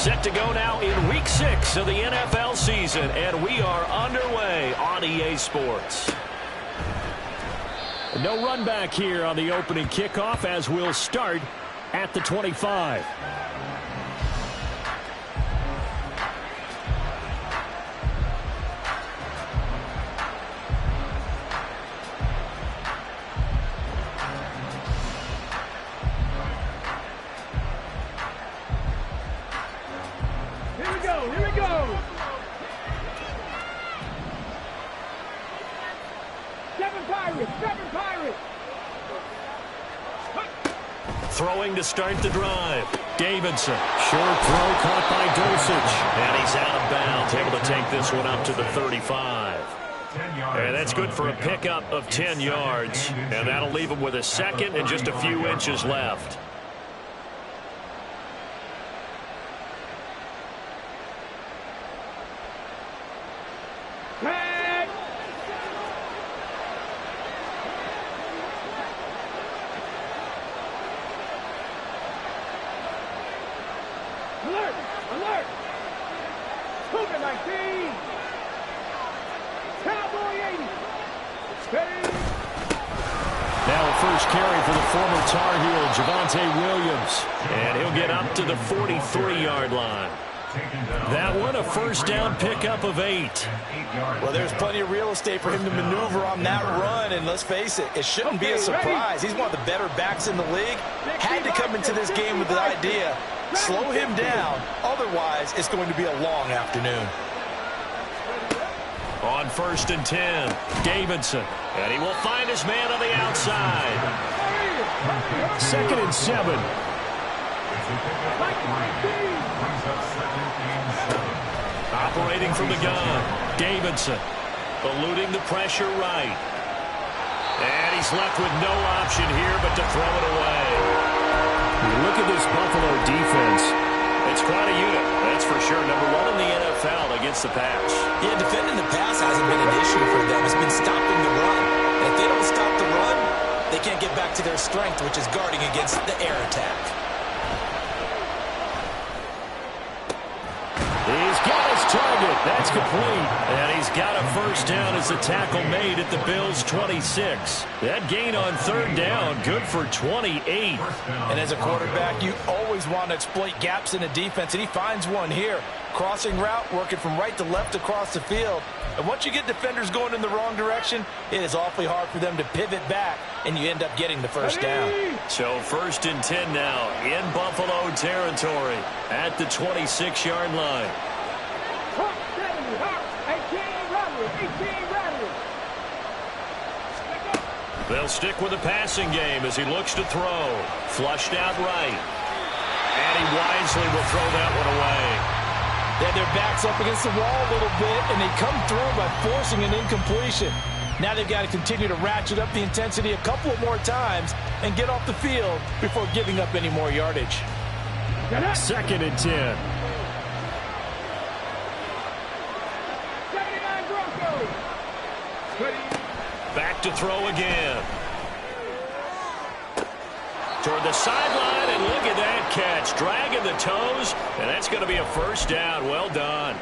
Set to go now in Week 6 of the NFL season, and we are underway on EA Sports. No run back here on the opening kickoff as we'll start at the 25. Throwing to start the drive. Davidson. Short throw caught by Dulcich. And he's out of bounds. Able to take this one up to the 35. And that's good for a pickup of 10 yards. And that'll leave him with a second and just a few inches left. And he'll get up to the 43-yard line. That one, a first down pickup of 8. Well, there's plenty of real estate for him to maneuver on that run, and let's face it, it shouldn't be a surprise. He's one of the better backs in the league. Had to come into this game with the idea, slow him down, otherwise it's going to be a long afternoon. On 1st and 10, Davidson, and he will find his man on the outside. 2nd and 7. Operating from the gun, Davidson eluding the pressure right. And he's left with no option here but to throw it away. You look at this Buffalo defense. It's quite a unit, that's for sure. Number 1 in the NFL against the pass. Yeah, defending the pass hasn't been an issue for them. It's been stopping the run. And if they don't stop the run, they can't get back to their strength, which is guarding against the air attack. He's got his target. That's complete. And he's got a first down as the tackle made at the Bills' 26. That gain on 3rd down, good for 28. And as a quarterback, you always want to exploit gaps in a defense, and he finds one here. Crossing route, working from right to left across the field. And once you get defenders going in the wrong direction, it is awfully hard for them to pivot back, and you end up getting the first down. So 1st and 10 now in Buffalo territory at the 26-yard line. They'll stick with the passing game as he looks to throw. Flushed out right. And he wisely will throw that one away. They had their backs up against the wall a little bit, and they come through by forcing an incompletion. Now they've got to continue to ratchet up the intensity a couple of more times and get off the field before giving up any more yardage. 2nd and 10. Back to throw again. Toward the sideline, and look at that catch. Dragging the toes, and that's going to be a first down. Well done.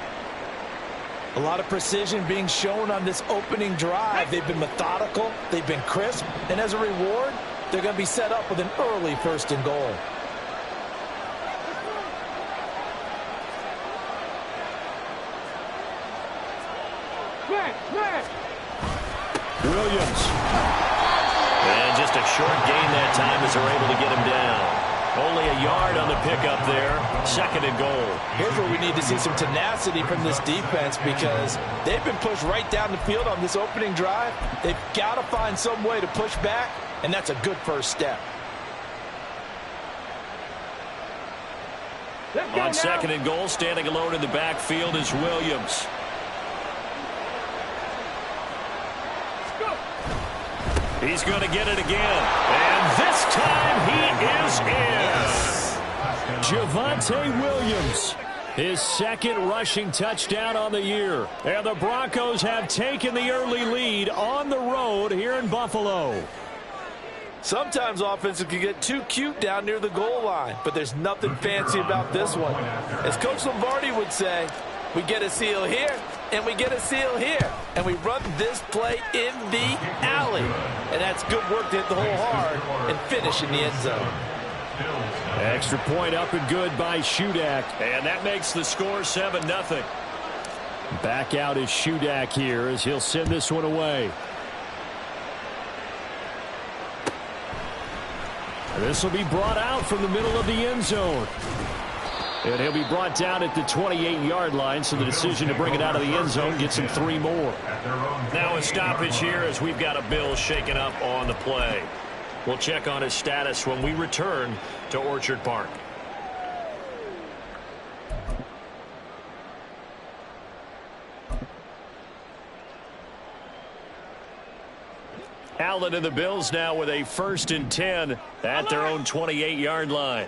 A lot of precision being shown on this opening drive. They've been methodical, they've been crisp, and as a reward, they're going to be set up with an early 1st and goal. Williams. And just a short gain that time as they're able to get him down. Only a yard on the pickup there. 2nd and goal. Here's where we need to see some tenacity from this defense because they've been pushed right down the field on this opening drive. They've got to find some way to push back, and that's a good first step. On 2nd and goal, standing alone in the backfield is Williams. He's going to get it again. And this time he is in. Javonte Williams, his 2nd rushing touchdown on the year. And the Broncos have taken the early lead on the road here in Buffalo. Sometimes offenses can get too cute down near the goal line, but there's nothing fancy about this one. As Coach Lombardi would say, we get a seal here, and we get a seal here, and we run this play in the alley. And that's good work to hit the hole hard and finish in the end zone. Extra point up and good by Shudak. And that makes the score 7-0. Back out is Shudak here as he'll send this one away. This will be brought out from the middle of the end zone. And he'll be brought down at the 28-yard line, so the decision to bring it out of the end zone gets him 3 more. Now a stoppage here as we've got a Bill shaken up on the play. We'll check on his status when we return to Orchard Park. Allen and the Bills now with a 1st and 10 at their own 28-yard line.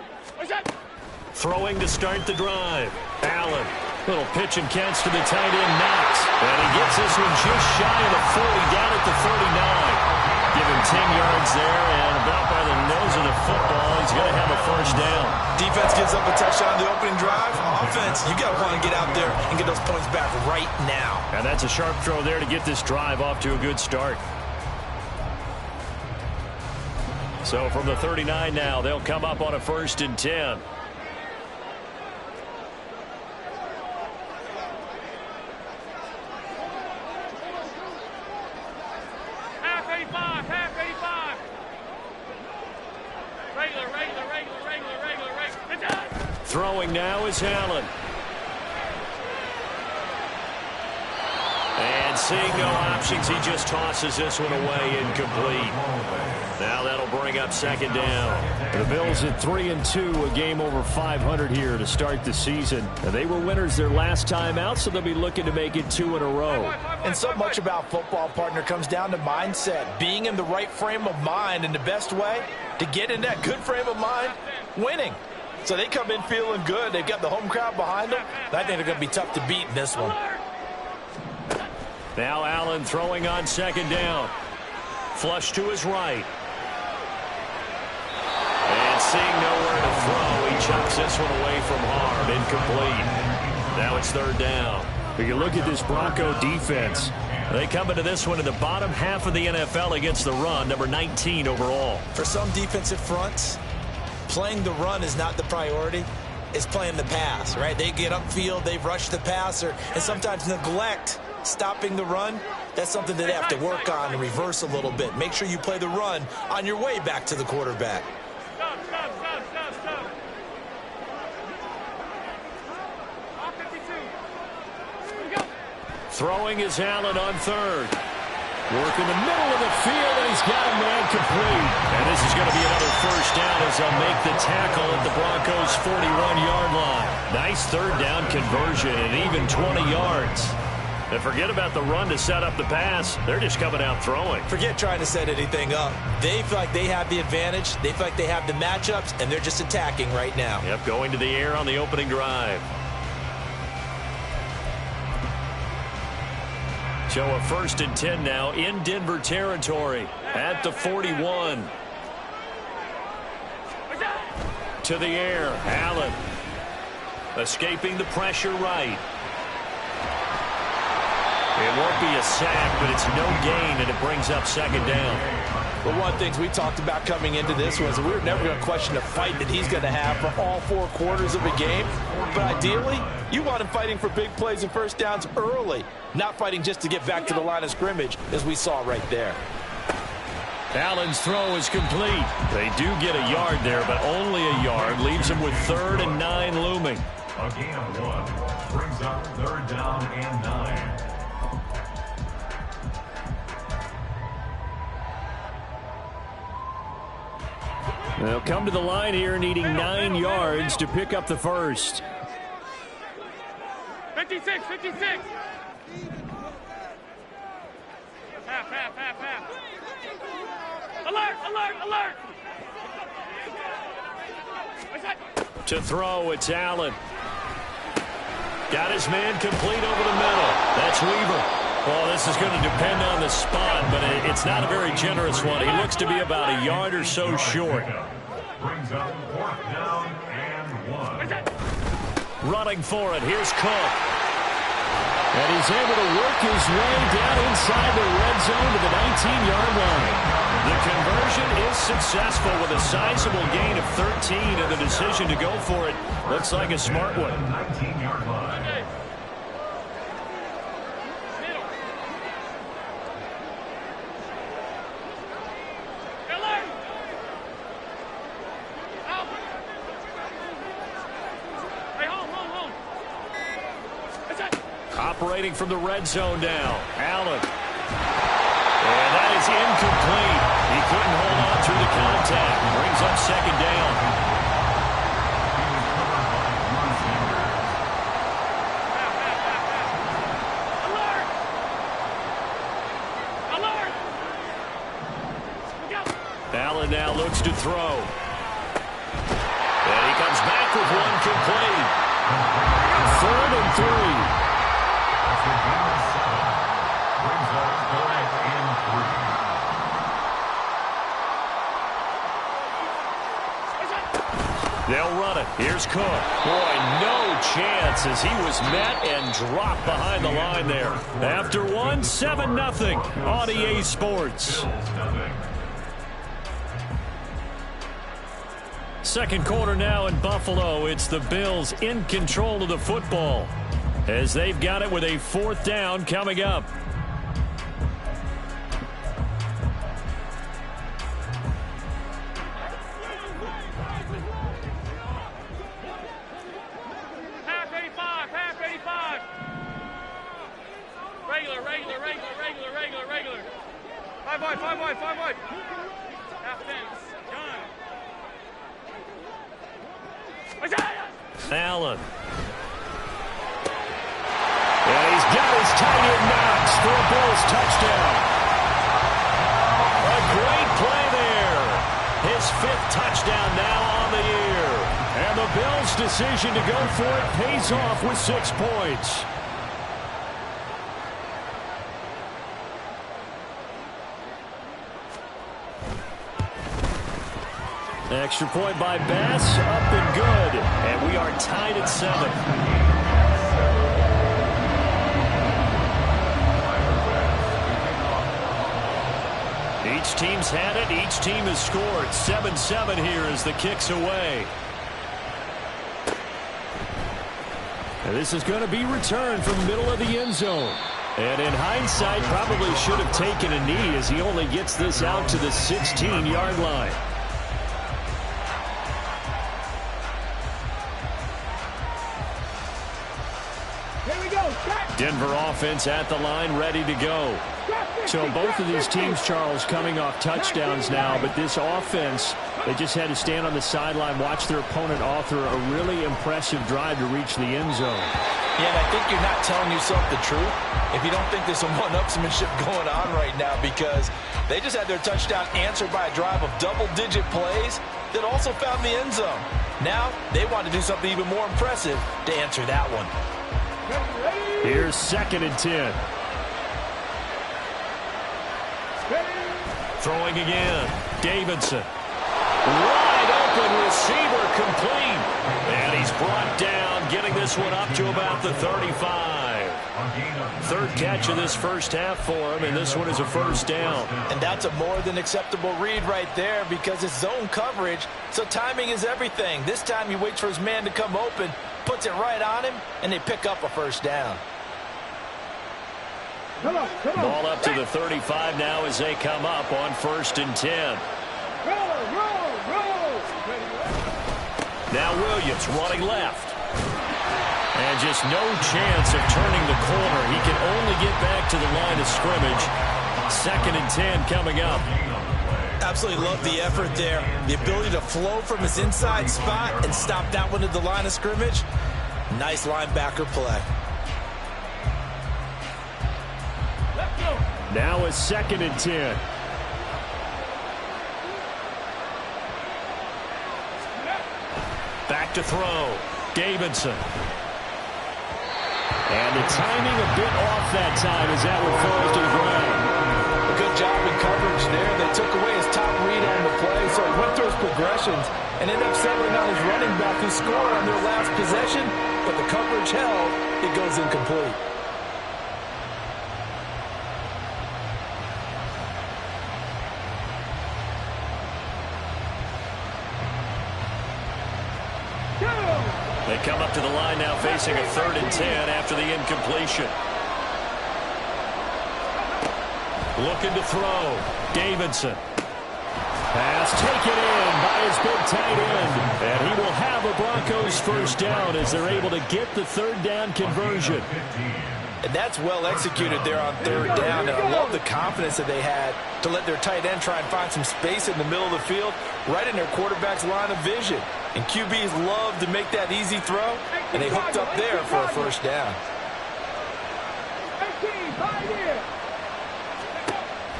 Throwing to start the drive. Allen, little pitch and catch to the tight end, Knox. And he gets this one just shy of the 40, down at the 39. Give him 10 yards there, and about by the nose of the football, he's going to have a 1st down. Defense gives up a touchdown on the opening drive. Offense, you got to want to get out there and get those points back right now. And that's a sharp throw there to get this drive off to a good start. So from the 39 now, they'll come up on a 1st and 10. Throwing now is Allen. And seeing no options, he just tosses this one away incomplete. Now that'll bring up 2nd down. The Bills at 3-2, a game over 500 here to start the season. And they were winners their last time out, so they'll be looking to make it 2 in a row. And so much about football, partner, comes down to mindset. Being in the right frame of mind, and the best way to get in that good frame of mind, winning. So they come in feeling good. They've got the home crowd behind them. I think they're going to be tough to beat in this one. Now Allen throwing on 2nd down. Flush to his right. And seeing nowhere to throw, he chucks this one away from harm. Incomplete. Now it's 3rd down. If you look at this Bronco defense, they come into this one in the bottom half of the NFL against the run, number 19 overall. For some defensive fronts, playing the run is not the priority. It's playing the pass, right? They get upfield, they rush the passer, and sometimes neglect stopping the run. That's something that they have to work on and reverse a little bit. Make sure you play the run on your way back to the quarterback. Throwing is Allen on 3rd. Work in the middle of the field, and he's got a man complete. And this is going to be another 1st down as they'll make the tackle at the Broncos' 41-yard line. Nice 3rd down conversion and even 20 yards. And forget about the run to set up the pass. They're just coming out throwing. Forget trying to set anything up. They feel like they have the advantage. They feel like they have the matchups, and they're just attacking right now. Yep, going to the air on the opening drive. So a 1st and 10 now in Denver territory at the 41. To the air, Allen. Escaping the pressure right. It won't be a sack, but it's no gain, and it brings up 2nd down. But one of the things we talked about coming into this was we were never going to question the fight that he's going to have for all 4 quarters of a game. But ideally, you want him fighting for big plays and 1st downs early, not fighting just to get back to the line of scrimmage, as we saw right there. Allen's throw is complete. They do get a yard there, but only a yard. Leaves them with 3rd and 9 looming. A gain of 1 brings up 3rd down and 9. They'll come to the line here needing 9 yards to pick up the 1st. 56, 56. Half. Alert. To throw, it's Allen. Got his man complete over the middle. That's Weaver. Well, this is going to depend on the spot, but it's not a very generous one. He looks to be about a yard or so short. Brings up 4th down and 1. Running for it. Here's Cook. And he's able to work his way down inside the red zone to the 19-yard line. The conversion is successful with a sizable gain of 13, and the decision to go for it looks like a smart one. 19-yard line. Operating from the red zone now. Allen. And that is incomplete. He couldn't hold on through the contact. Brings up 2nd down. Alert! Alert! Allen now looks to throw. And he comes back with one complete. 3rd and 3. They'll run it. Here's Cook. Boy, no chance as he was met and dropped behind the line there. After one, 7-0 on EA Sports. Second quarter now in Buffalo. It's the Bills in control of the football as they've got it with a 4th down coming up. Regular. 5 wide. Half fence. John. Allen. And he's got his tight end knocks for a Bills touchdown. A great play there. His 5th touchdown now on the year. And the Bills' decision to go for it pays off with 6 points. Extra point by Bass, up and good. And we are tied at 7. Each team's had it. Each team has scored. 7-7 here as the kick's away. And this is going to be returned from the middle of the end zone. And in hindsight, probably should have taken a knee as he only gets this out to the 16-yard line. Denver offense at the line, ready to go. So both of these teams, Charles, coming off touchdowns now, but this offense, they just had to stand on the sideline, watch their opponent author a really impressive drive to reach the end zone. Yeah, and I think you're not telling yourself the truth if you don't think there's some one-upsmanship going on right now, because they just had their touchdown answered by a drive of double-digit plays that also found the end zone. Now they want to do something even more impressive to answer that one. Here's 2nd and 10. Throwing again. Davidson. Wide open receiver complete. And he's brought down, getting this one up to about the 35. 3rd catch of this first half for him, and this one is a 1st down. And that's a more than acceptable read right there because it's zone coverage, so timing is everything. This time he waits for his man to come open, puts it right on him, and they pick up a 1st down. Ball up to the 35 now as they come up on 1st and 10. Now Williams running left. And just no chance of turning the corner. He can only get back to the line of scrimmage. 2nd and 10 coming up. Absolutely love the effort there. The ability to flow from his inside spot and stop that one at the line of scrimmage. Nice linebacker play. Now a 2nd and 10. Back to throw. Davidson. And the timing a bit off that time as that one falls to the ground. A good job in coverage there. They took away his top read on the play, so he went through his progressions and ended up settling on his running back who scored on their last possession, but the coverage held. It goes incomplete. They come up to the line now facing a 3rd and 10 after the incompletion. Looking to throw. Davidson. Pass taken in by his big tight end. And he will have a Broncos first down as they're able to get the 3rd down conversion. And that's well executed there on 3rd down. And I love the confidence that they had to let their tight end try and find some space in the middle of the field, right in their quarterback's line of vision. And QBs love to make that easy throw, and they hooked up there for a first down.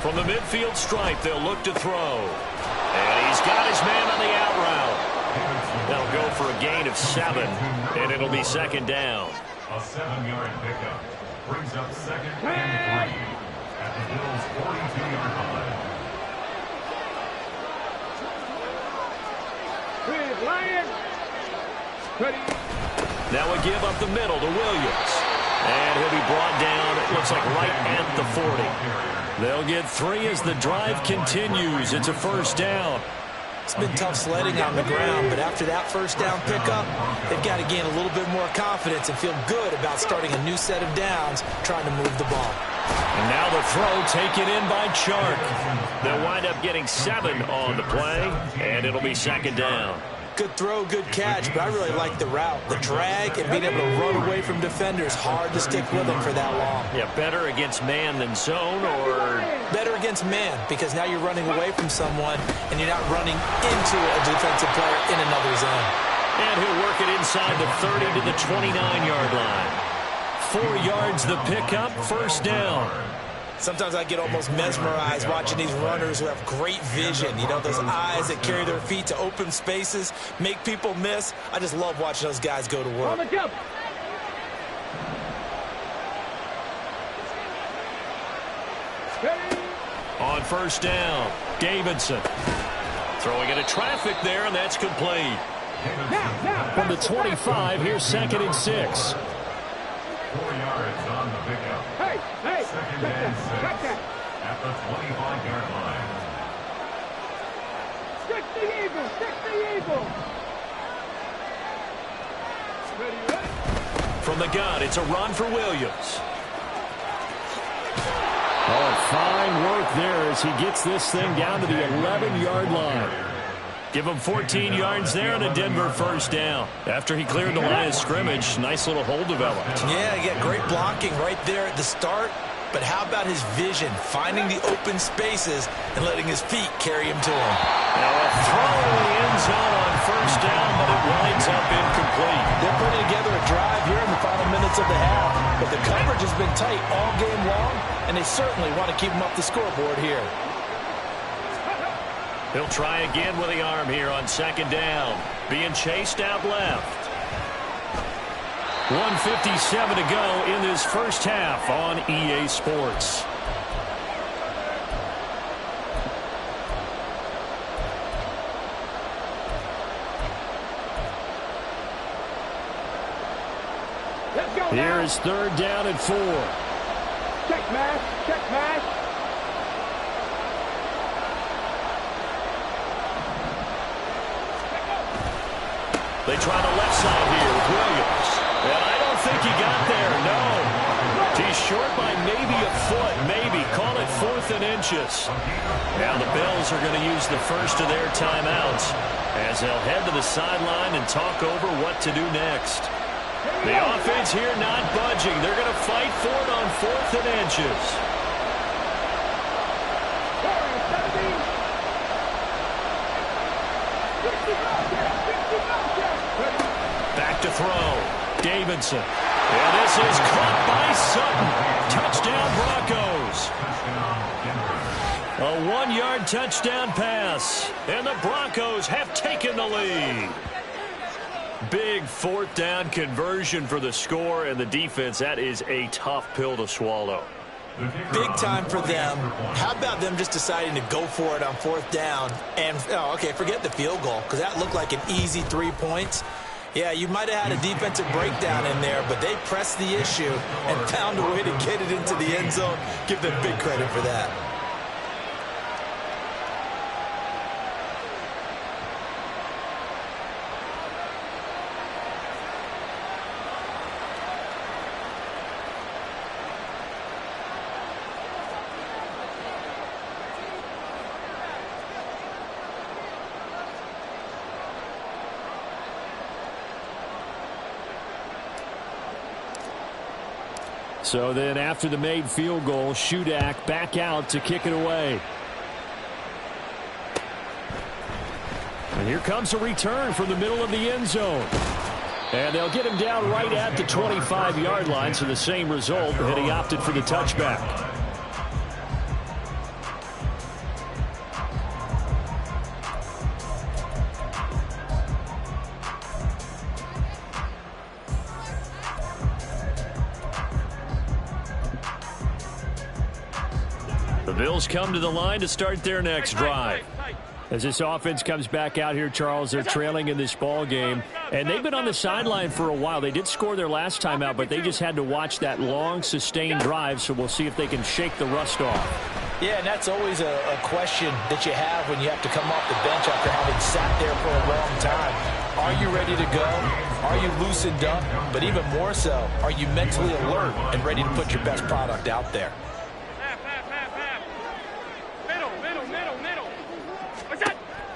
From the midfield stripe, they'll look to throw. And he's got his man on the out route. They'll go for a gain of 7, and it'll be 2nd down. A 7-yard pickup brings up 2nd and 3 at the Bills' 42-yard line. Now a give up the middle to Williams. And he'll be brought down, it looks like right at the 40. They'll get 3 as the drive continues. It's a first down. It's been tough sledding on the ground, but after that first down pickup, they've got to gain a little bit more confidence and feel good about starting a new set of downs, trying to move the ball. And now the throw taken in by Chark. They'll wind up getting 7 on the play, and it'll be 2nd down. Good throw, good catch, but I really like the route. The drag and being able to run away from defenders, hard to stick with them for that long. Yeah, better against man than zone, or? Better against man, because now you're running away from someone and you're not running into a defensive player in another zone. And he'll work it inside the 30 to the 29-yard line. 4 yards the pickup, first down. Sometimes I get almost mesmerized watching these runners who have great vision. You know, those eyes that carry their feet to open spaces, make people miss. I just love watching those guys go to work. On first down, Davidson. Throwing into traffic there, and that's complete. From the 25, here's 2nd and 6. 4 yards on the pickup. Hey, 2nd and 6 at the 25-yard line. Stick the eagle, stick the eagle. From the gun, it's a run for Williams. Oh, fine work there as he gets this thing down to the 11-yard line. Give him 14 yards there and a Denver first down. After he cleared the line of scrimmage, nice little hole developed. Yeah, great blocking right there at the start. But how about his vision, finding the open spaces and letting his feet carry him to him? Now a throw in the end zone on first down, but it winds up incomplete. They're putting together a drive here in the final minutes of the half. But the coverage has been tight all game long, and they certainly want to keep him up the scoreboard here. He'll try again with the arm here on 2nd down. Being chased out left. 1:57 to go in this first half on EA Sports. Here is 3rd down and 4. Check mash, check mash. They try the left side here with Williams. And I don't think he got there, no. He's short by maybe a foot, maybe. Call it 4th and inches. Now the Bills are going to use the first of their timeouts as they'll head to the sideline and talk over what to do next. The offense here not budging. They're going to fight for it on 4th and inches. Back to throw. Davidson. And this is caught by Sutton. Touchdown, Broncos. A 1-yard touchdown pass. And the Broncos have taken the lead. Big fourth down conversion for the score, and the defense, that is a tough pill to swallow. Big time for them. How about them just deciding to go for it on fourth down? And, forget the field goal, because that looked like an easy 3 points. Yeah, you might have had a defensive breakdown in there, but they pressed the issue and found a way to get it into the end zone. Give them big credit for that. So then after the made field goal, Shudak back out to kick it away. And here comes a return from the middle of the end zone. And they'll get him down right at the 25-yard line, so the same result, and he opted for the touchback. The Bills come to the line to start their next drive. As this offense comes back out here, Charles, they're trailing in this ball game, and they've been on the sideline for a while. They did score their last time out, but they just had to watch that long, sustained drive, so we'll see if they can shake the rust off. Yeah, and that's always a question that you have when you have to come off the bench after having sat there for a long time. Are you ready to go? Are you loosened up? But even more so, are you mentally alert and ready to put your best product out there?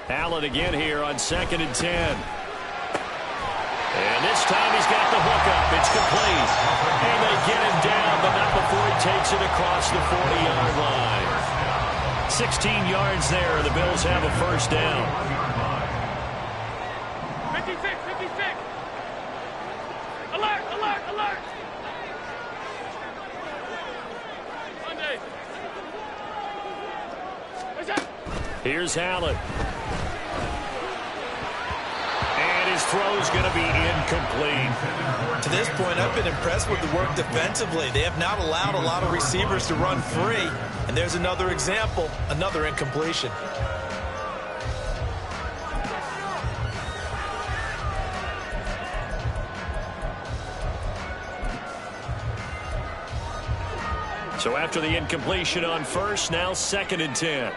Allen again here on 2nd and 10. And this time he's got the hook up. It's complete. And they get him down, but not before he takes it across the 40-yard line. 16 yards there, and the Bills have a first down. 56, 56. Alert, alert, alert. Monday. Here's Allen. His throw's going to be incomplete. To this point, I've been impressed with the work defensively. They have not allowed a lot of receivers to run free. And there's another example, another incompletion. So after the incompletion on first, now 2nd and 10.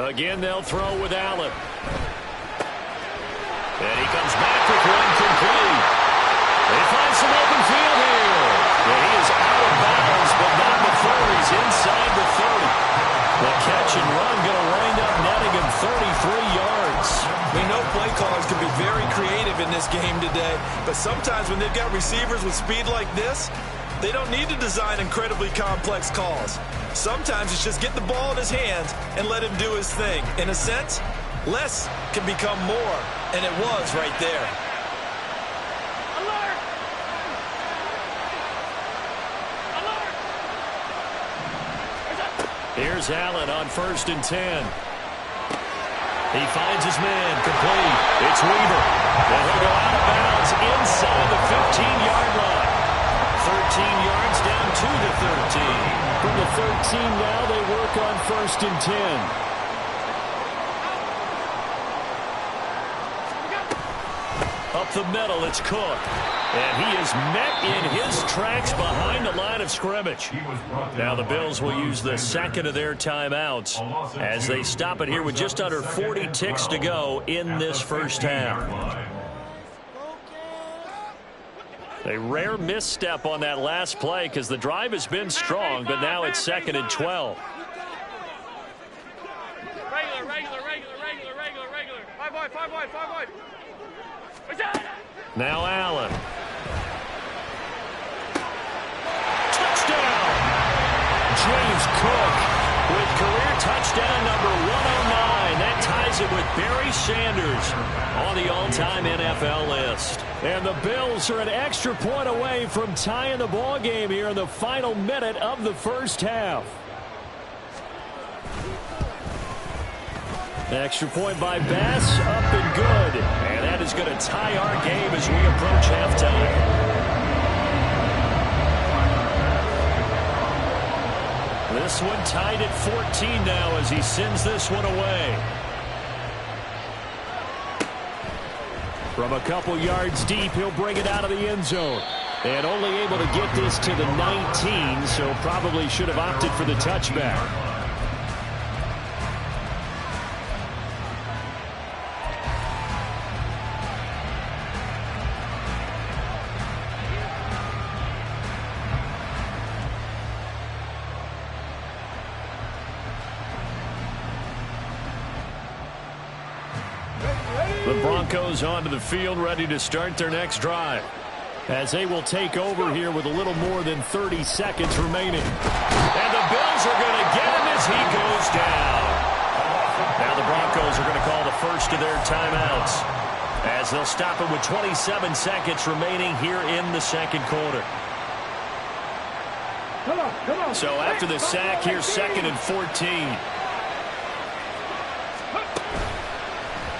Again, they'll throw with Allen. And he comes back with one complete. They find some open field here. And he is out of bounds, but not before he's inside the 30. The catch and run going to wind up netting him 33 yards. We know play callers can be very creative in this game today, but sometimes when they've got receivers with speed like this, they don't need to design incredibly complex calls. Sometimes it's just get the ball in his hands and let him do his thing. In a sense, less can become more, and it was right there. Alert! Alert! Here's Allen on 1st and 10. He finds his man, complete. It's Weaver. And he'll go out of bounds inside the 15-yard line. 13 yards down to the 13. From the 13 now, they work on 1st and 10. Up the middle, it's Cook. And he is met in his tracks behind the line of scrimmage. Now the Bills will use the second of their timeouts as they stop it here with just under 40 ticks to go in this first half. A rare misstep on that last play because the drive has been strong, but now it's 2nd and 12. Regular. 5 wide. Now Allen. Touchdown! James Cook with career touchdown number 109. That ties ties it with Barry Sanders on the all-time NFL list. And the Bills are an extra point away from tying the ball game here in the final minute of the first half. Extra point by Bass, up and good. And that is going to tie our game as we approach halftime. This one tied at 14 now as he sends this one away. From a couple yards deep, he'll bring it out of the end zone. And only able to get this to the 19, so probably should have opted for the touchback. The Broncos onto the field, ready to start their next drive. As they will take over here with a little more than 30 seconds remaining. And the Bills are going to get him as he goes down. Now the Broncos are going to call the first of their timeouts as they'll stop it with 27 seconds remaining here in the second quarter. So after the sack, here's 2nd and 14.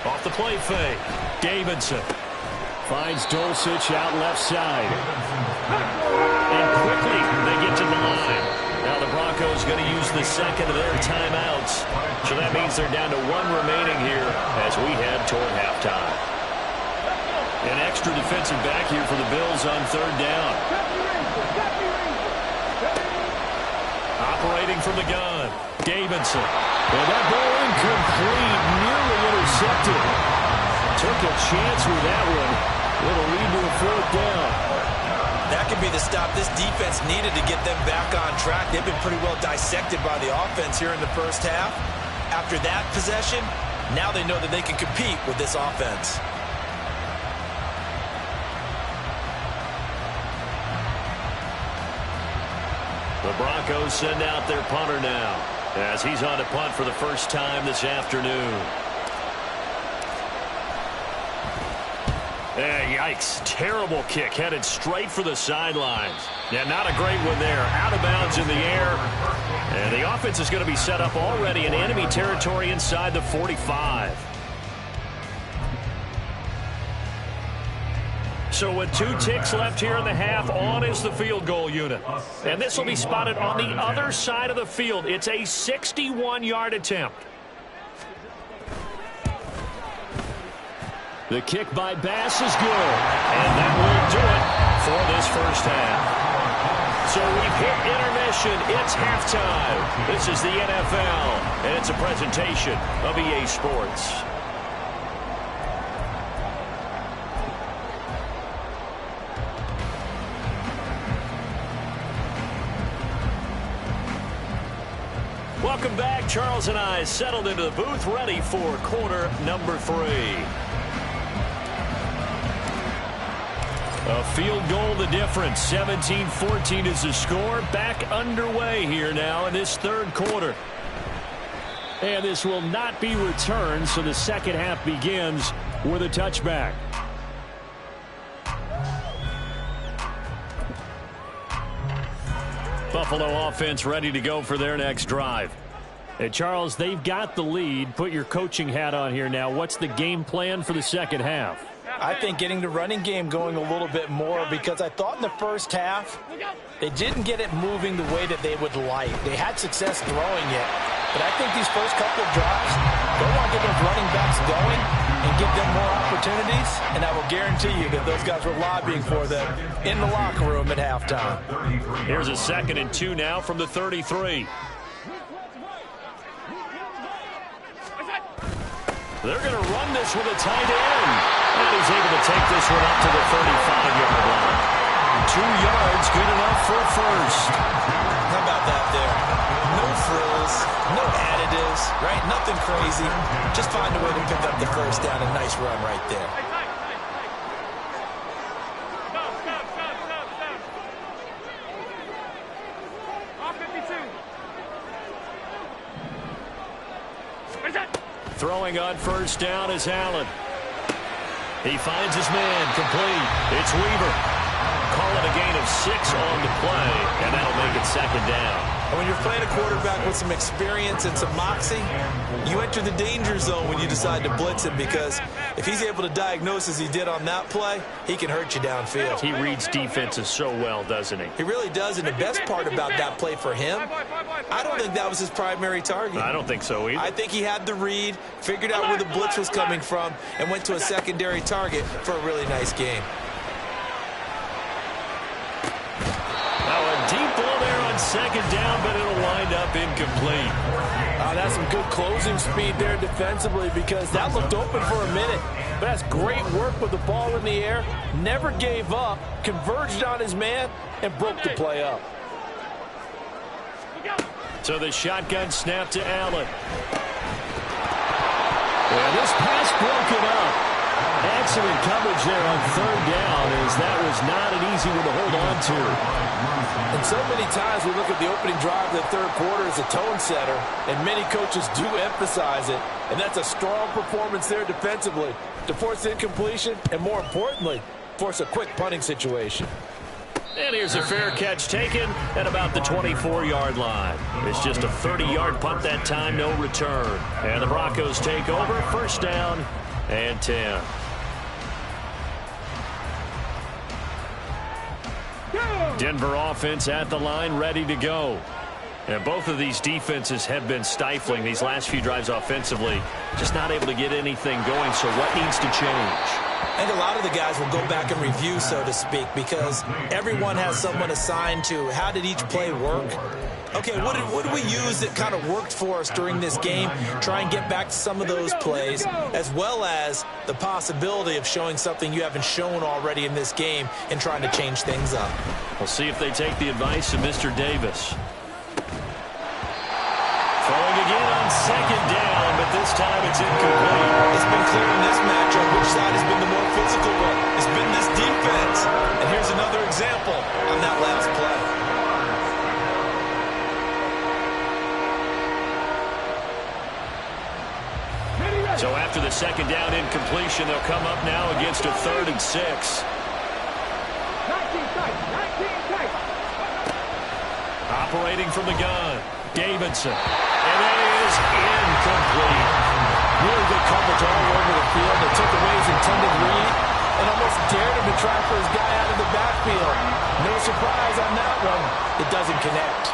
Off the play fake. Davidson finds Dulcich out left side. And quickly they get to the line. Now the Broncos going to use the second of their timeouts. So that means they're down to 1 remaining here as we head toward halftime. An extra defensive back here for the Bills on 3rd down. Operating from the gun. Davidson. And that ball incomplete, nearly intercepted. Took a chance with that one. It'll lead to a 4th down. That could be the stop this defense needed to get them back on track. They've been pretty well dissected by the offense here in the first half. After that possession, now they know that they can compete with this offense. The Broncos send out their punter now as he's on to punt for the first time this afternoon. Yikes. Terrible kick headed straight for the sidelines. Yeah, not a great one there. Out of bounds in the air. And the offense is going to be set up already in enemy territory inside the 45. So with 2 ticks left here in the half, on is the field goal unit. And this will be spotted on the other side of the field. It's a 61-yard attempt. The kick by Bass is good. And that will do it for this first half. So we've hit intermission. It's halftime. This is the NFL, and it's a presentation of EA Sports. Welcome back. Charles and I settled into the booth, ready for quarter number 3. A field goal the difference. 17-14 is the score. Back underway here now in this 3rd quarter. And this will not be returned, so the second half begins with a touchback. Buffalo offense ready to go for their next drive. Hey, Charles, they've got the lead. Put your coaching hat on here now. What's the game plan for the second half? I think getting the running game going a little bit more, because I thought in the first half they didn't get it moving the way that they would like. They had success throwing it, but I think these first couple of drives, they want to get those running backs going and give them more opportunities, and I will guarantee you that those guys were lobbying for them in the locker room at halftime. Here's a 2nd and 2 now from the 33. They're going to run this with a tight end. And he's able to take this one up to the 35-yard line. 2 yards, good enough for a first. How about that there? No frills, no additives, right? Nothing crazy. Just find a way to pick up the first down. A nice run right there. Throwing on first down is Allen. He finds his man, complete. It's Weaver. Call it a gain of 6 on the play, and that'll make it second down. And when you're playing a quarterback with some experience and some moxie, you enter the danger zone when you decide to blitz him, because if he's able to diagnose as he did on that play, he can hurt you downfield. He reads defenses so well, doesn't he? He really does, and the best part about that play for him, I don't think that was his primary target. I don't think so either. I think he had the read, figured out where the blitz was coming from, and went to a secondary target for a really nice game. Deep ball there on second down, but it'll wind up incomplete. That's some good closing speed there defensively, because that looked open for a minute. But that's great work with the ball in the air. Never gave up, converged on his man, and broke the play up. So the shotgun snap to Allen. And this pass broken up. Excellent coverage there on third down, as that was not an easy one to hold on to. And so many times we look at the opening drive of the third quarter as a tone setter, and many coaches do emphasize it. And that's a strong performance there defensively to force incompletion and, more importantly, force a quick punting situation. And here's a fair catch taken at about the 24-yard line. It's just a 30-yard punt that time, no return. And the Broncos take over, first down and 10. Denver offense at the line, ready to go. And both of these defenses have been stifling these last few drives offensively. Just not able to get anything going, so what needs to change? I think a lot of the guys will go back and review, so to speak, because everyone has someone assigned to how did each play work. Okay, what did we use that kind of worked for us during this game? Try and get back to some of those plays, as well as the possibility of showing something you haven't shown already in this game and trying to change things up. We'll see if they take the advice of Mr. Davis. Throwing again on second down, but this time it's incomplete. It's been clear in this matchup which side has been the more physical one. It's been this defense. And here's another example on that last play. So after the second down incompletion, they'll come up now against a 3rd and 6. Operating from the gun, Davidson. And that is incomplete. Really good coverage all over the field. They took away his intended read and almost dared him to try for his guy out of the backfield. No surprise on that one. It doesn't connect.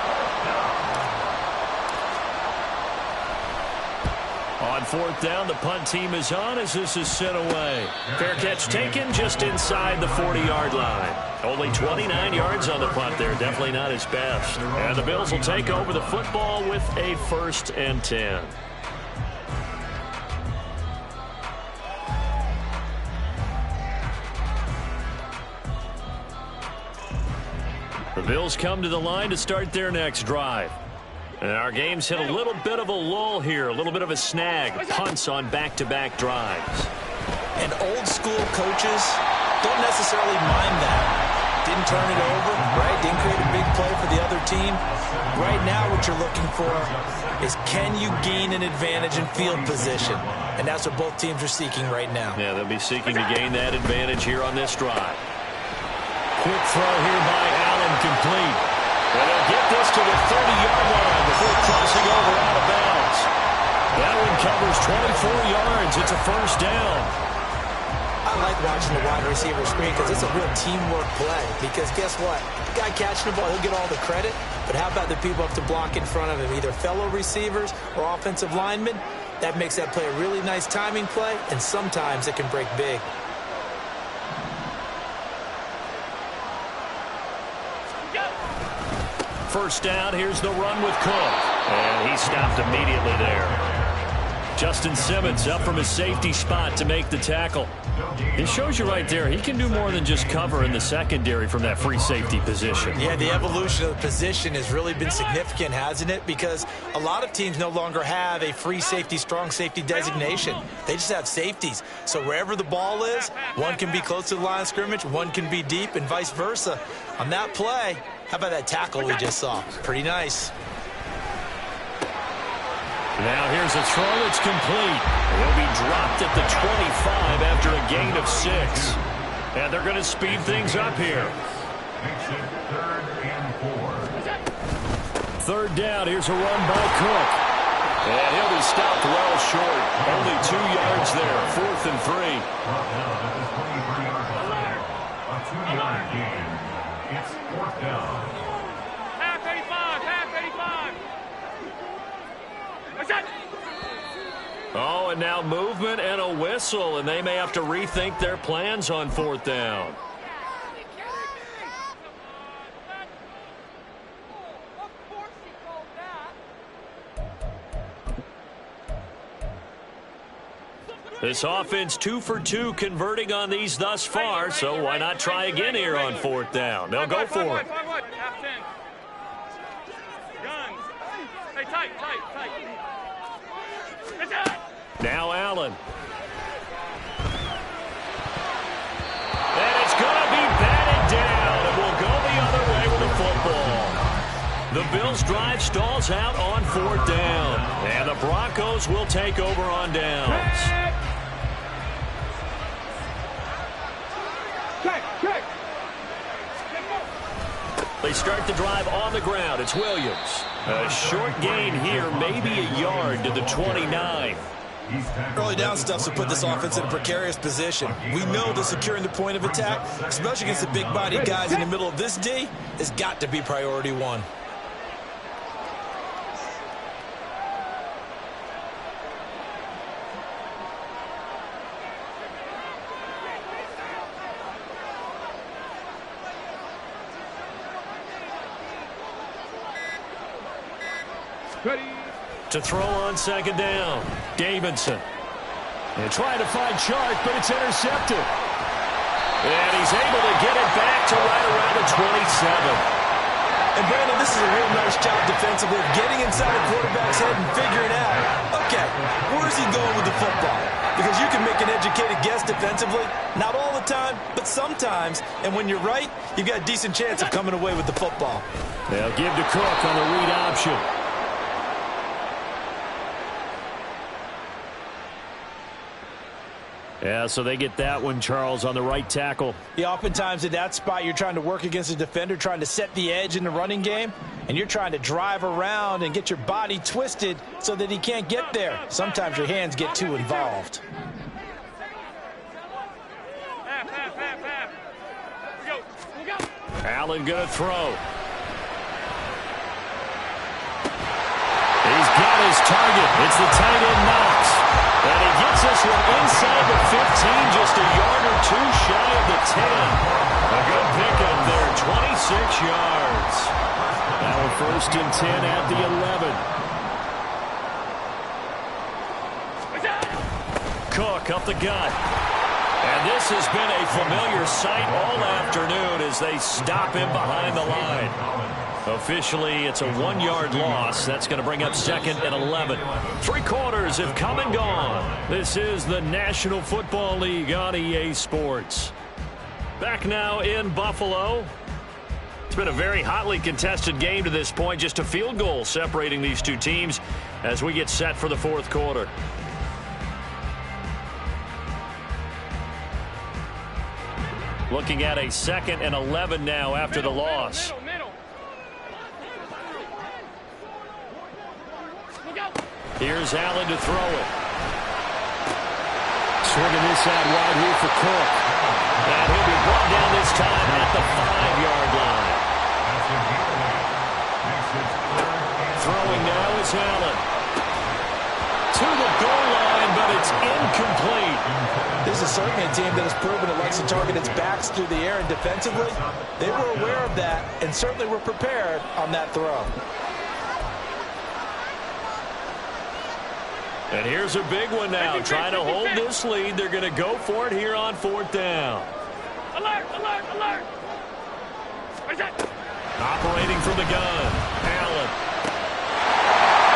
On 4th down, the punt team is on as this is sent away. Fair catch taken just inside the 40-yard line. Only 29 yards on the punt there. Definitely not his best. And the Bills will take over the football with a 1st and 10. The Bills come to the line to start their next drive. And our game's hit a little bit of a lull here, a little bit of a snag. Punts on back-to-back drives. And old-school coaches don't necessarily mind that. Didn't turn it over, right? Didn't create a big play for the other team. Right now what you're looking for is, can you gain an advantage in field position? And that's what both teams are seeking right now. Yeah, they'll be seeking to gain that advantage here on this drive. Quick throw here by Allen, complete. And they'll get this to the 30-yard line before crossing over out of bounds. That one covers 24 yards. It's a first down. I like watching the wide receiver screen because it's a real teamwork play. Because guess what? The guy catching the ball, he'll get all the credit. But how about the people up to block in front of him, either fellow receivers or offensive linemen? That makes that play a really nice timing play, and sometimes it can break big. First down, here's the run with Cook. And he stopped immediately there. Justin Simmons up from his safety spot to make the tackle. It shows you right there, he can do more than just cover in the secondary from that free safety position. Yeah, the evolution of the position has really been significant, hasn't it? Because a lot of teams no longer have a free safety, strong safety designation. They just have safeties. So wherever the ball is, one can be close to the line of scrimmage, one can be deep, and vice versa. On that play, how about that tackle we just saw? Pretty nice. Now here's a throw that's complete. He'll be dropped at the 25 after a gain of 6. And they're going to speed things up here. Makes it 3rd and 4. 3rd down. Here's a run by Cook. And he'll be stopped well short. Only 2 yards there. 4th and 3. Brought down at the 23-yard line. A 2-yard gain. It's 4th down. Half 85, half 85. What's that? Oh, and now movement and a whistle, and they may have to rethink their plans on 4th down. This offense 2 for 2 converting on these thus far, so why not try again here on 4th down? They'll go for it. Half 10. Guns. Hey, tight. It's out. Now Allen. And it's going to be batted down, and we'll go the other way with the football. The Bills' drive stalls out on 4th down, and the Broncos will take over on downs. They start the drive on the ground. It's Williams. A short gain here, maybe a yard to the 29. Early down stuff to put this offense in a precarious position. We know that securing the point of attack, especially against the big-bodied guys in the middle of this D, has got to be priority 1. To throw on 2nd down, Davidson. And trying to find Chark, but it's intercepted. And he's able to get it back to right around the 27. And Brandon, this is a real nice job defensively of getting inside the quarterback's head and figuring out, okay, where's he going with the football? Because you can make an educated guess defensively, not all the time, but sometimes. And when you're right, you've got a decent chance of coming away with the football. They'll give to Cook on the read option. Yeah, so they get that one, Charles, on the right tackle. Yeah, oftentimes in that spot, you're trying to work against a defender, trying to set the edge in the running game, and you're trying to drive around and get your body twisted so that he can't get there. Sometimes your hands get too involved. Half. We go. Allen going to throw. He's got his target. It's the tight end Knox. And he gets this one inside the 15, just a yard or 2 shy of the 10. A good pickup there, 26 yards. Now a 1st and 10 at the 11. Cook up the gut. And this has been a familiar sight all afternoon as they stop him behind the line. Officially, it's a 1-yard loss. That's going to bring up 2nd and 11. 3 quarters have come and gone. This is the National Football League on EA Sports. Back now in Buffalo. It's been a very hotly contested game to this point. Just a field goal separating these two teams as we get set for the 4th quarter. Looking at a 2nd and 11 now after the loss. Middle. Here's Allen to throw it. Swinging this out wide here for Cook. And he'll be brought down this time at the 5-yard line. Throwing now is Allen. To the goal line, but it's incomplete. This is certainly a team that has proven it likes to target its backs through the air and defensively. They were aware of that and certainly were prepared on that throw. And here's a big one now. Trying to hold this lead. They're going to go for it here on 4th down. Alert. Operating from the gun, Allen.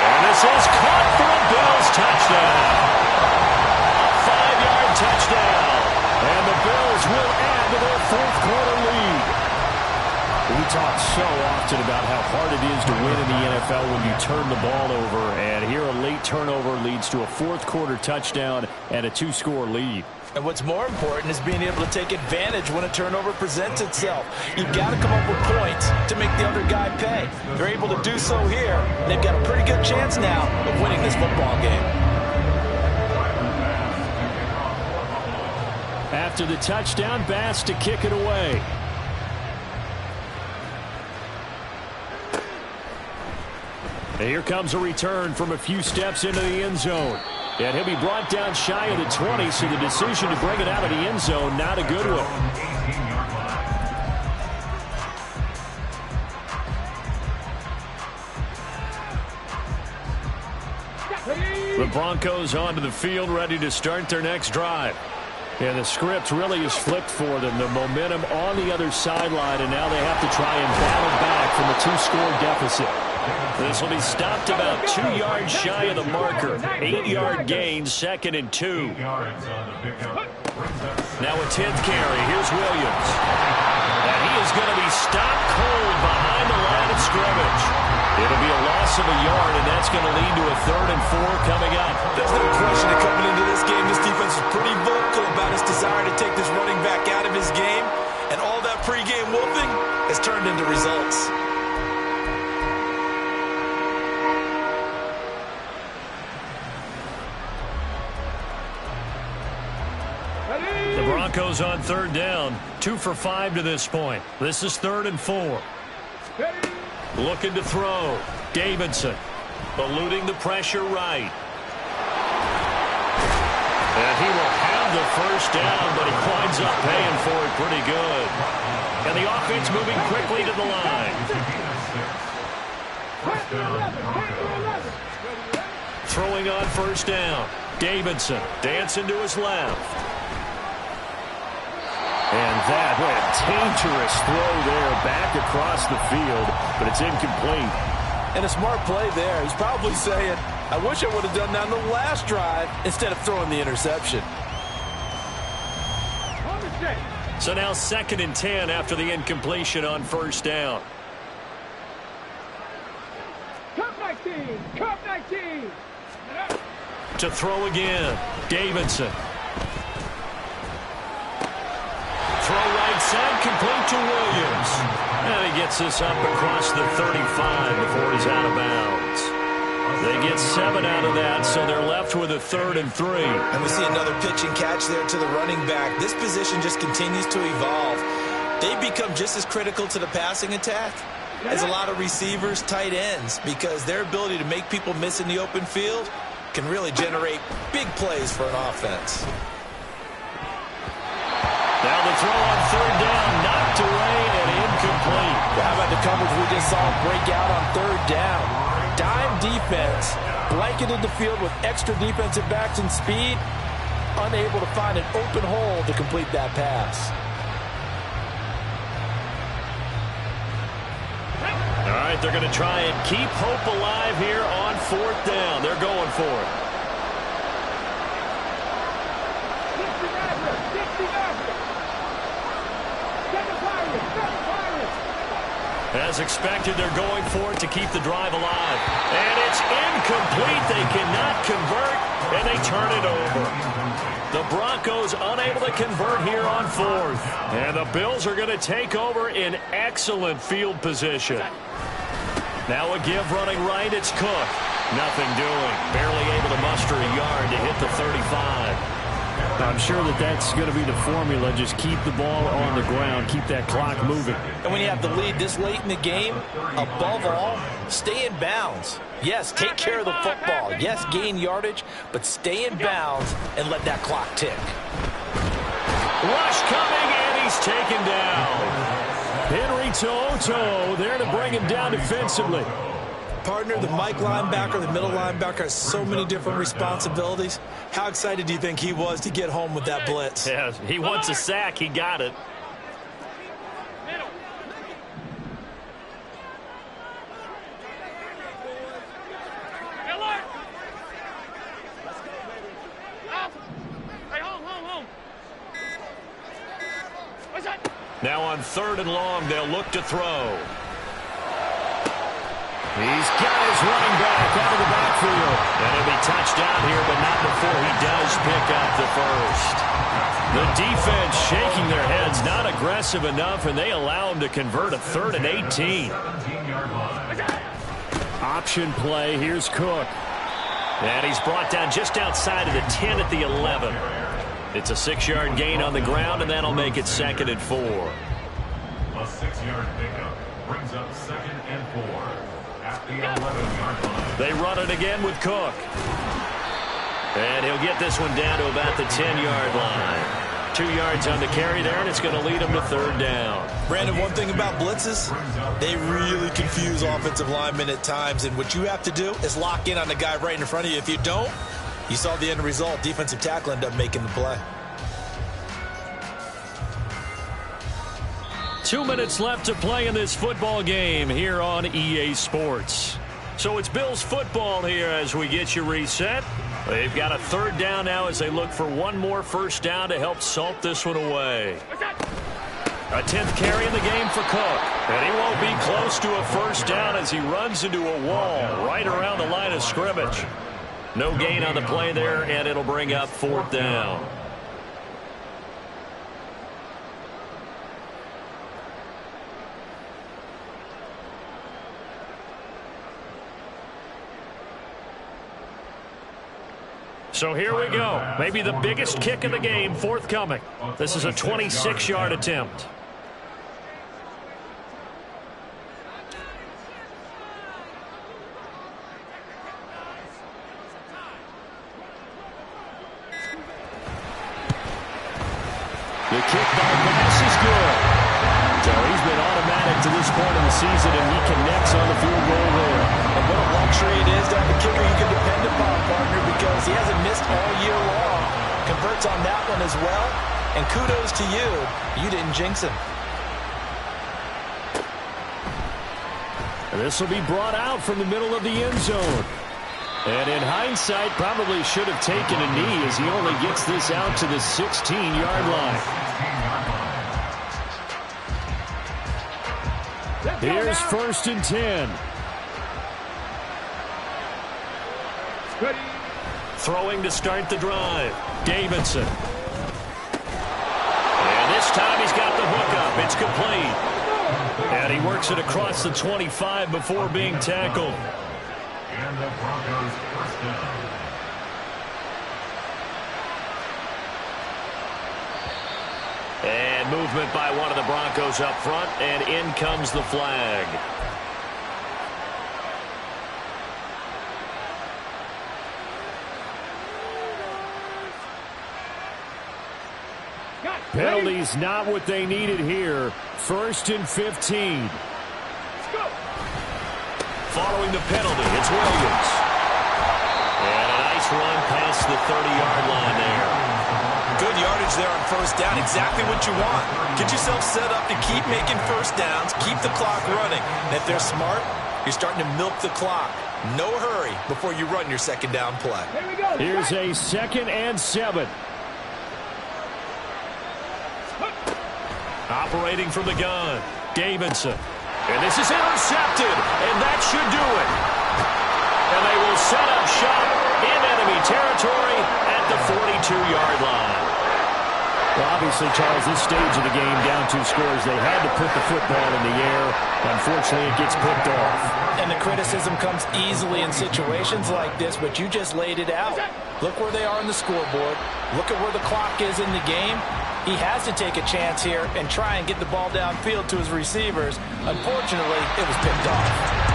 And this is caught for a Bills touchdown. A 5-yard touchdown. And the Bills will add to their 4th quarter lead. We talk so often about how hard it is to win in the NFL when you turn the ball over, and here a late turnover leads to a fourth-quarter touchdown and a two-score lead. And what's more important is being able to take advantage when a turnover presents itself. You've got to come up with points to make the other guy pay. They're able to do so here, and they've got a pretty good chance now of winning this football game. After the touchdown, Bass to kick it away. And here comes a return from a few steps into the end zone. And he'll be brought down shy of the 20, so the decision to bring it out of the end zone, not a good one. The Broncos onto the field, ready to start their next drive. And the script really is flipped for them. The momentum on the other sideline, and now they have to try and battle back from a two-score deficit. This will be stopped about 2 yards shy of the marker. 8-yard gain, 2nd and 2. Now a 10th carry. Here's Williams. And he is going to be stopped cold behind the line of scrimmage. It'll be a loss of a yard, and that's going to lead to a 3rd and 4 coming up. There's no question that coming into this game, this defense is pretty vocal about his desire to take this running back out of his game. And all that pregame whooping has turned into results. The Broncos on 3rd down. 2 for 5 to this point. This is 3rd and 4. Looking to throw. Davidson. Eluding the pressure right. And he will have the first down, but he winds up paying for it pretty good. And the offense moving quickly to the line. Throwing on 1st down. Davidson dancing to his left. And that, what a dangerous throw there back across the field, but it's incomplete. And a smart play there. He's probably saying, I wish I would have done that on the last drive instead of throwing the interception. So now 2nd and 10 after the incompletion on 1st down. Cup 19! Cup 19! To throw again, Davidson. Throw right side, complete to Williams. And he gets this up across the 35 before he's out of bounds. They get 7 out of that, so they're left with a 3rd and 3. And we see another pitch and catch there to the running back. This position just continues to evolve. They've become just as critical to the passing attack as a lot of receivers, tight ends, because their ability to make people miss in the open field can really generate big plays for an offense. Now the throw on 3rd down, knocked away and incomplete. How about the coverage we just saw break out on 3rd down? Dime defense, blanketed the field with extra defensive backs and speed, unable to find an open hole to complete that pass. All right, they're going to try and keep hope alive here on 4th down. They're going for it. As expected, they're going for it to keep the drive alive. And it's incomplete. They cannot convert, and they turn it over. The Broncos unable to convert here on 4th. And the Bills are going to take over in excellent field position. Now a give running right. It's Cook. Nothing doing. Barely able to muster a yard to hit the 35. I'm sure that that's going to be the formula. Just keep the ball on the ground. Keep that clock moving. And when you have the lead this late in the game, above all, stay in bounds. Yes, take care of the football. Yes, gain yardage, but stay in bounds and let that clock tick. Rush coming, and he's taken down. Henry To'o there to bring him down defensively. Partner, the Mike linebacker, the middle linebacker has so many different responsibilities. How excited do you think he was to get home with that blitz? Yeah, he wants a sack. He got it. Now Now on 3rd and long, they'll look to throw. He's got his running back out of the backfield. And he'll be touchdown here, but not before he does pick up the first. The defense shaking their heads, not aggressive enough, and they allow him to convert a 3rd and 18. Option play. Here's Cook. And he's brought down just outside of the 10 at the 11. It's a 6-yard gain on the ground, and that'll make it 2nd and 4. A 6-yard pickup brings up 2nd and 4 at the 11-yard line. They run it again with Cook. And he'll get this one down to about the 10-yard line. 2 yards on the carry there, and it's going to lead him to 3rd down. Brandon, one thing about blitzes, they really confuse offensive linemen at times, and what you have to do is lock in on the guy right in front of you. If you don't, you saw the end result. Defensive tackle ended up making the play. 2 minutes left to play in this football game here on EA Sports. So it's Bills football here as we get you reset. They've got a 3rd down now as they look for one more first down to help salt this one away. A 10th carry in the game for Cook. And he won't be close to a first down as he runs into a wall right around the line of scrimmage. No gain on the play there, and it'll bring up 4th down. So here we go. Maybe the biggest kick of the game forthcoming. This is a 26-yard attempt. The kick by pass is good. So he's been automatic to this point in the season, and he connects on the field goal there. And what a luxury it is to have a kicker you can depend upon, partner, because he hasn't missed all year long. Converts on that one as well. And kudos to you. You didn't jinx him. This will be brought out from the middle of the end zone. And in hindsight, probably should have taken a knee as he only gets this out to the 16-yard line. Here's 1st and 10. Ready. Throwing to start the drive. Davidson. And this time he's got the hook up. It's complete. And he works it across the 25 before being tackled. And the Broncos first down. And movement by one of the Broncos up front, and in comes the flag. Penalties not what they needed here. 1st and 15. Following the penalty, it's Williams. And a nice run past the 30-yard line there. Good yardage there on first down. Exactly what you want. Get yourself set up to keep making first downs, keep the clock running. And if they're smart, you're starting to milk the clock. No hurry before you run your 2nd down play. Here we go. Here's a 2nd and 7. Operating from the gun, Davidson. And this is intercepted, and that should do it. And they will set up shop in enemy territory at the 42-yard line. Well, obviously, Charles, this stage of the game, down 2 scores, they had to put the football in the air. Unfortunately, it gets picked off. And the criticism comes easily in situations like this, but you just laid it out. Look where they are on the scoreboard. Look at where the clock is in the game. He has to take a chance here and try and get the ball downfield to his receivers. Unfortunately, it was picked off.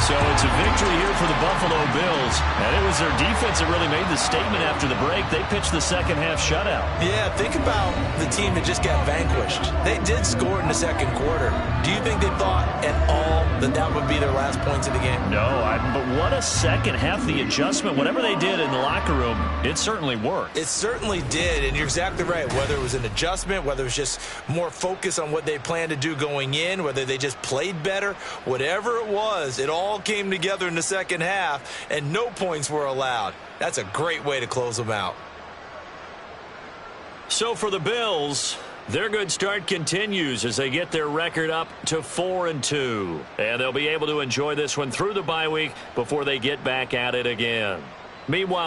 So it's a victory here for the Buffalo Bills. And it was their defense that really made the statement after the break. They pitched the second-half shutout. Yeah, think about the team that just got vanquished. They did score in the 2nd quarter. Do you think they thought at all that that would be their last points of the game? No, but what a second half, the adjustment. Whatever they did in the locker room, it certainly worked. It certainly did, and you're exactly right. Whether it was an adjustment, whether it was just more focus on what they planned to do going in, whether they just played better, whatever it was, it all came together in the 2nd half, and no points were allowed. That's a great way to close them out. So for the Bills, Their good start continues as they get their record up to 4-2. And they'll be able to enjoy this one through the bye week before they get back at it again. Meanwhile,